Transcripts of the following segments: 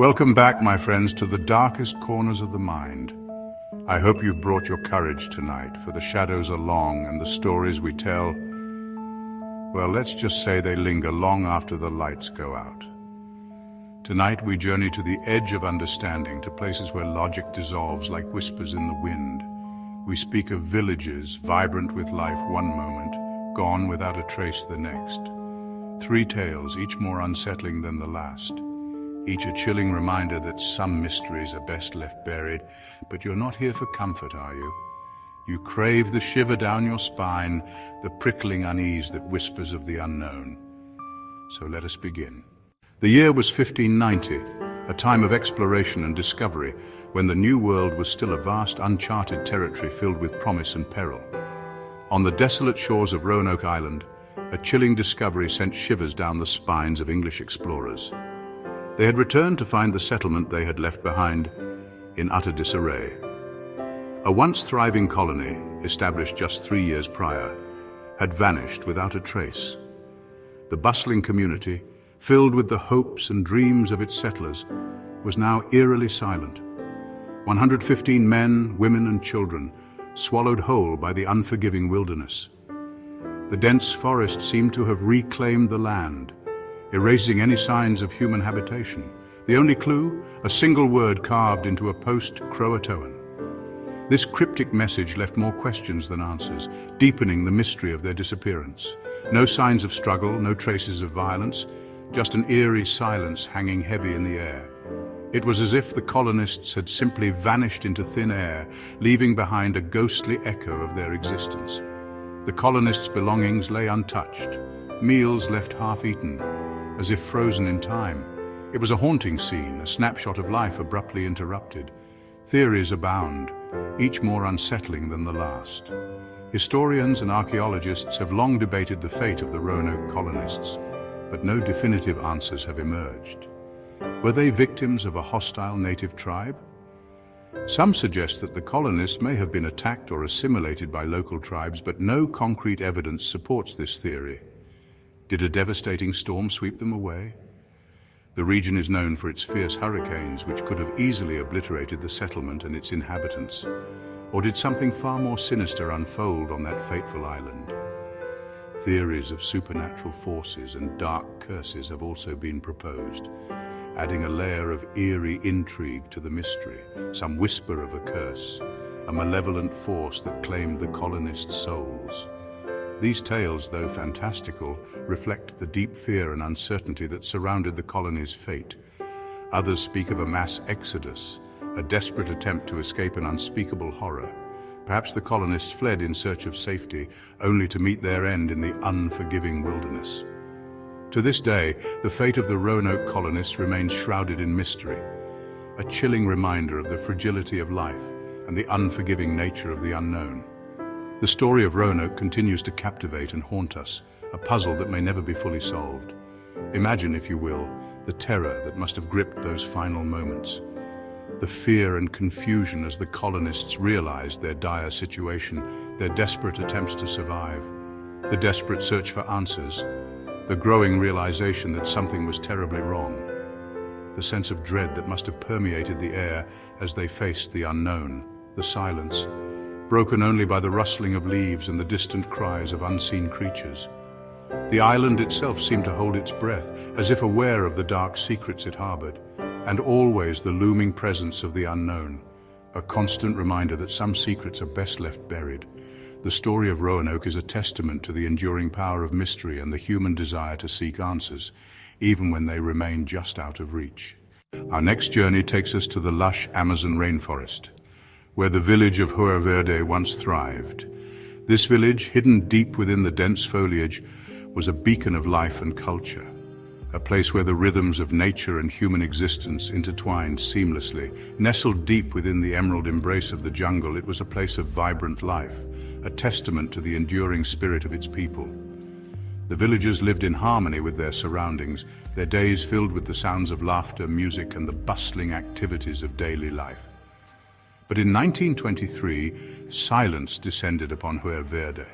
Welcome back, my friends, to the darkest corners of the mind. I hope you've brought your courage tonight, for the shadows are long and the stories we tell, well, let's just say they linger long after the lights go out. Tonight we journey to the edge of understanding, to places where logic dissolves like whispers in the wind. We speak of villages, vibrant with life one moment, gone without a trace the next. 3 tales, each more unsettling than the last. Each a chilling reminder that some mysteries are best left buried. But you're not here for comfort, are you? You crave the shiver down your spine, the prickling unease that whispers of the unknown. So let us begin. The year was 1590, a time of exploration and discovery, when the New World was still a vast, uncharted territory filled with promise and peril. On the desolate shores of Roanoke Island, a chilling discovery sent shivers down the spines of English explorers. They had returned to find the settlement they had left behind in utter disarray. A once thriving colony, established just 3 years prior, had vanished without a trace. The bustling community, filled with the hopes and dreams of its settlers, was now eerily silent. 115 men, women and children, swallowed whole by the unforgiving wilderness. The dense forest seemed to have reclaimed the land, erasing any signs of human habitation. The only clue, a single word carved into a post-Croatoan. This cryptic message left more questions than answers, deepening the mystery of their disappearance. No signs of struggle, no traces of violence, just an eerie silence hanging heavy in the air. It was as if the colonists had simply vanished into thin air, leaving behind a ghostly echo of their existence. The colonists' belongings lay untouched, meals left half-eaten, as if frozen in time. It was a haunting scene, a snapshot of life abruptly interrupted. Theories abound, each more unsettling than the last. Historians and archaeologists have long debated the fate of the Roanoke colonists, but no definitive answers have emerged. Were they victims of a hostile native tribe? Some suggest that the colonists may have been attacked or assimilated by local tribes, but no concrete evidence supports this theory. Did a devastating storm sweep them away? The region is known for its fierce hurricanes, which could have easily obliterated the settlement and its inhabitants. Or did something far more sinister unfold on that fateful island? Theories of supernatural forces and dark curses have also been proposed, adding a layer of eerie intrigue to the mystery. Some whisper of a curse, a malevolent force that claimed the colonists' souls. These tales, though fantastical, reflect the deep fear and uncertainty that surrounded the colony's fate. Others speak of a mass exodus, a desperate attempt to escape an unspeakable horror. Perhaps the colonists fled in search of safety, only to meet their end in the unforgiving wilderness. To this day, the fate of the Roanoke colonists remains shrouded in mystery, a chilling reminder of the fragility of life and the unforgiving nature of the unknown. The story of Roanoke continues to captivate and haunt us, a puzzle that may never be fully solved. Imagine, if you will, the terror that must have gripped those final moments. The fear and confusion as the colonists realized their dire situation, their desperate attempts to survive, the desperate search for answers, the growing realization that something was terribly wrong, the sense of dread that must have permeated the air as they faced the unknown, the silence, broken only by the rustling of leaves and the distant cries of unseen creatures. The island itself seemed to hold its breath, as if aware of the dark secrets it harbored, and always the looming presence of the unknown, a constant reminder that some secrets are best left buried. The story of Roanoke is a testament to the enduring power of mystery and the human desire to seek answers, even when they remain just out of reach. Our next journey takes us to the lush Amazon rainforest, where the village of H Verde once thrived. This village, hidden deep within the dense foliage, was a beacon of life and culture, a place where the rhythms of nature and human existence intertwined seamlessly. Nestled deep within the emerald embrace of the jungle, it was a place of vibrant life, a testament to the enduring spirit of its people. The villagers lived in harmony with their surroundings, their days filled with the sounds of laughter, music, and the bustling activities of daily life. But in 1923, silence descended upon H Verde.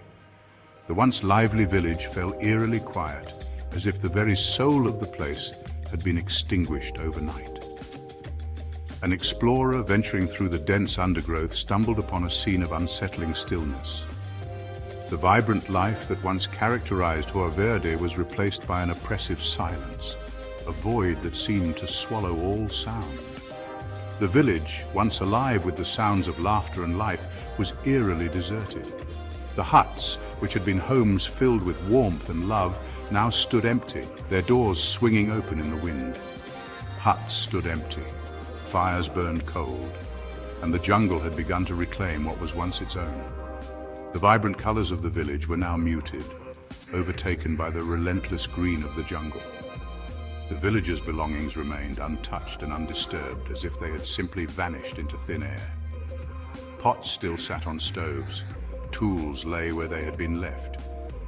The once lively village fell eerily quiet, as if the very soul of the place had been extinguished overnight. An explorer venturing through the dense undergrowth stumbled upon a scene of unsettling stillness. The vibrant life that once characterized H Verde was replaced by an oppressive silence, a void that seemed to swallow all sound. The village, once alive with the sounds of laughter and life, was eerily deserted. The huts, which had been homes filled with warmth and love, now stood empty, their doors swinging open in the wind. Huts stood empty, fires burned cold, and the jungle had begun to reclaim what was once its own. The vibrant colors of the village were now muted, overtaken by the relentless green of the jungle. The villagers' belongings remained untouched and undisturbed, as if they had simply vanished into thin air. Pots still sat on stoves, tools lay where they had been left,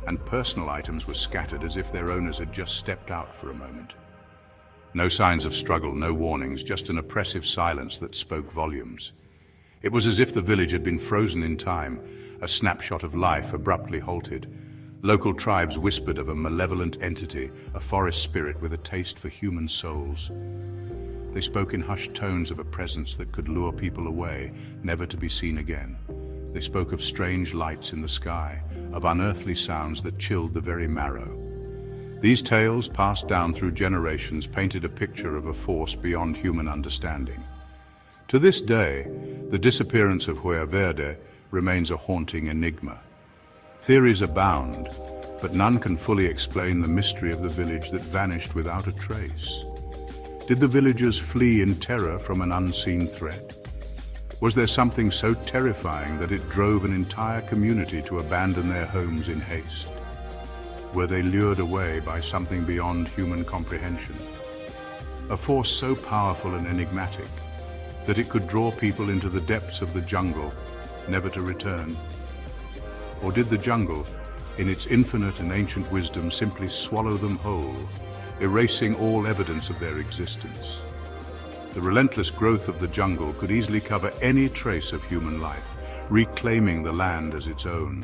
and personal items were scattered as if their owners had just stepped out for a moment. No signs of struggle, no warnings, just an oppressive silence that spoke volumes. It was as if the village had been frozen in time, a snapshot of life abruptly halted. Local tribes whispered of a malevolent entity, a forest spirit with a taste for human souls. They spoke in hushed tones of a presence that could lure people away, never to be seen again. They spoke of strange lights in the sky, of unearthly sounds that chilled the very marrow. These tales, passed down through generations, painted a picture of a force beyond human understanding. To this day, the disappearance of H Verde remains a haunting enigma. Theories abound, but none can fully explain the mystery of the village that vanished without a trace. Did the villagers flee in terror from an unseen threat? Was there something so terrifying that it drove an entire community to abandon their homes in haste? Were they lured away by something beyond human comprehension? A force so powerful and enigmatic that it could draw people into the depths of the jungle, never to return? Or did the jungle, in its infinite and ancient wisdom, simply swallow them whole, erasing all evidence of their existence? The relentless growth of the jungle could easily cover any trace of human life, reclaiming the land as its own.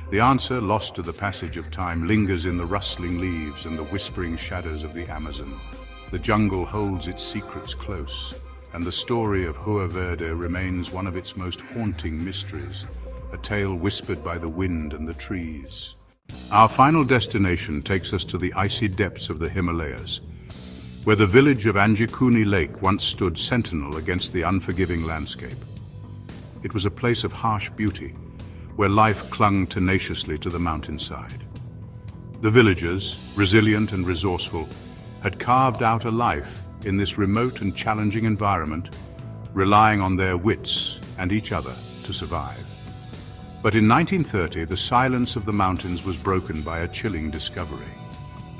The answer, lost to the passage of time, lingers in the rustling leaves and the whispering shadows of the Amazon. The jungle holds its secrets close, and the story of H Verde remains one of its most haunting mysteries, a tale whispered by the wind and the trees. Our final destination takes us to the icy depths of the Himalayas, where the village of Anjikuni Lake once stood sentinel against the unforgiving landscape. It was a place of harsh beauty, where life clung tenaciously to the mountainside. The villagers, resilient and resourceful, had carved out a life in this remote and challenging environment, relying on their wits and each other to survive. But in 1930, the silence of the mountains was broken by a chilling discovery.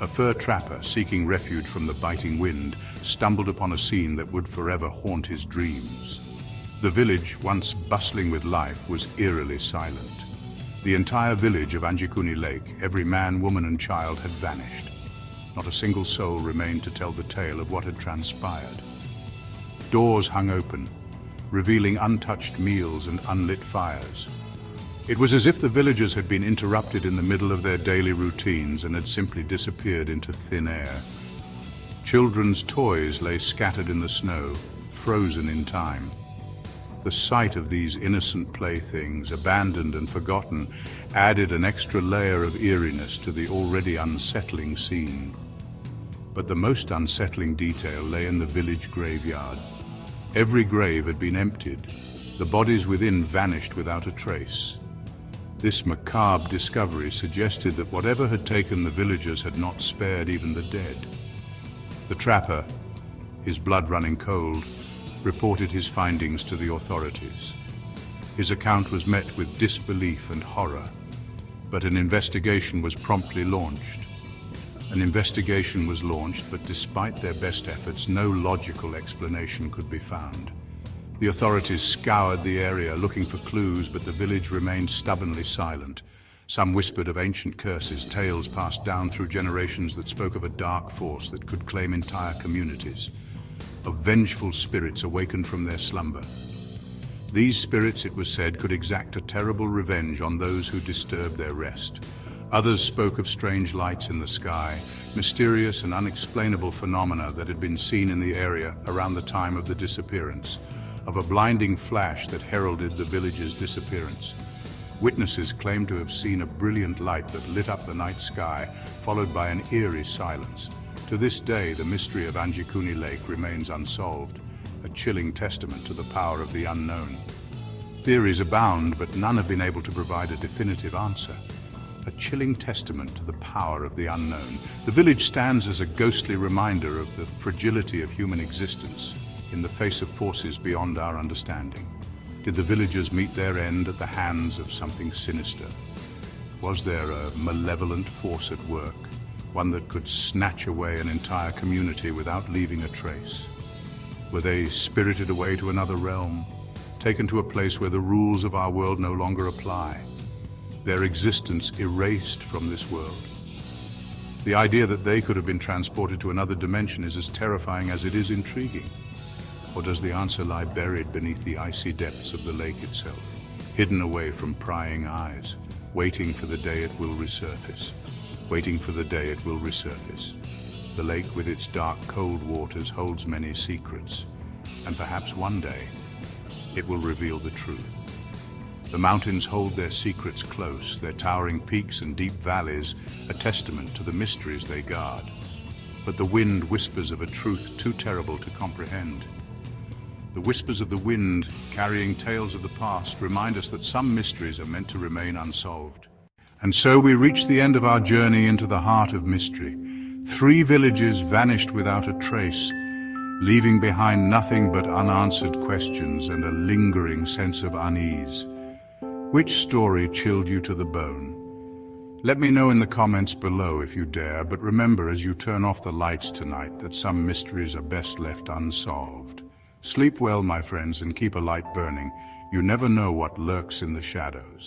A fur trapper seeking refuge from the biting wind stumbled upon a scene that would forever haunt his dreams. The village, once bustling with life, was eerily silent. The entire village of Anjikuni Lake, every man, woman and child, had vanished. Not a single soul remained to tell the tale of what had transpired. Doors hung open, revealing untouched meals and unlit fires. It was as if the villagers had been interrupted in the middle of their daily routines and had simply disappeared into thin air. Children's toys lay scattered in the snow, frozen in time. The sight of these innocent playthings, abandoned and forgotten, added an extra layer of eeriness to the already unsettling scene. But the most unsettling detail lay in the village graveyard. Every grave had been emptied, the bodies within vanished without a trace. This macabre discovery suggested that whatever had taken the villagers had not spared even the dead. The trapper, his blood running cold, reported his findings to the authorities. His account was met with disbelief and horror, but an investigation was promptly launched. But despite their best efforts, no logical explanation could be found. The authorities scoured the area looking for clues, but the village remained stubbornly silent. Some whispered of ancient curses, tales passed down through generations that spoke of a dark force that could claim entire communities, of vengeful spirits awakened from their slumber. These spirits, it was said, could exact a terrible revenge on those who disturbed their rest. Others spoke of strange lights in the sky, mysterious and unexplainable phenomena that had been seen in the area around the time of the disappearance, of a blinding flash that heralded the village's disappearance. Witnesses claimed to have seen a brilliant light that lit up the night sky, followed by an eerie silence. To this day, the mystery of Anjikuni Lake remains unsolved, a chilling testament to the power of the unknown. Theories abound, but none have been able to provide a definitive answer. A chilling testament to the power of the unknown. The village stands as a ghostly reminder of the fragility of human existence in the face of forces beyond our understanding. Did the villagers meet their end at the hands of something sinister? Was there a malevolent force at work, one that could snatch away an entire community without leaving a trace? Were they spirited away to another realm, taken to a place where the rules of our world no longer apply? Their existence erased from this world. The idea that they could have been transported to another dimension is as terrifying as it is intriguing. Or does the answer lie buried beneath the icy depths of the lake itself, hidden away from prying eyes, waiting for the day it will resurface, waiting for the day it will resurface? The lake with its dark, cold waters holds many secrets, and perhaps one day it will reveal the truth. The mountains hold their secrets close, their towering peaks and deep valleys a testament to the mysteries they guard. But the wind whispers of a truth too terrible to comprehend. The whispers of the wind, carrying tales of the past, remind us that some mysteries are meant to remain unsolved. And so we reach the end of our journey into the heart of mystery. 3 villages vanished without a trace, leaving behind nothing but unanswered questions and a lingering sense of unease. Which story chilled you to the bone? Let me know in the comments below if you dare, but remember as you turn off the lights tonight that some mysteries are best left unsolved. Sleep well, my friends, and keep a light burning. You never know what lurks in the shadows.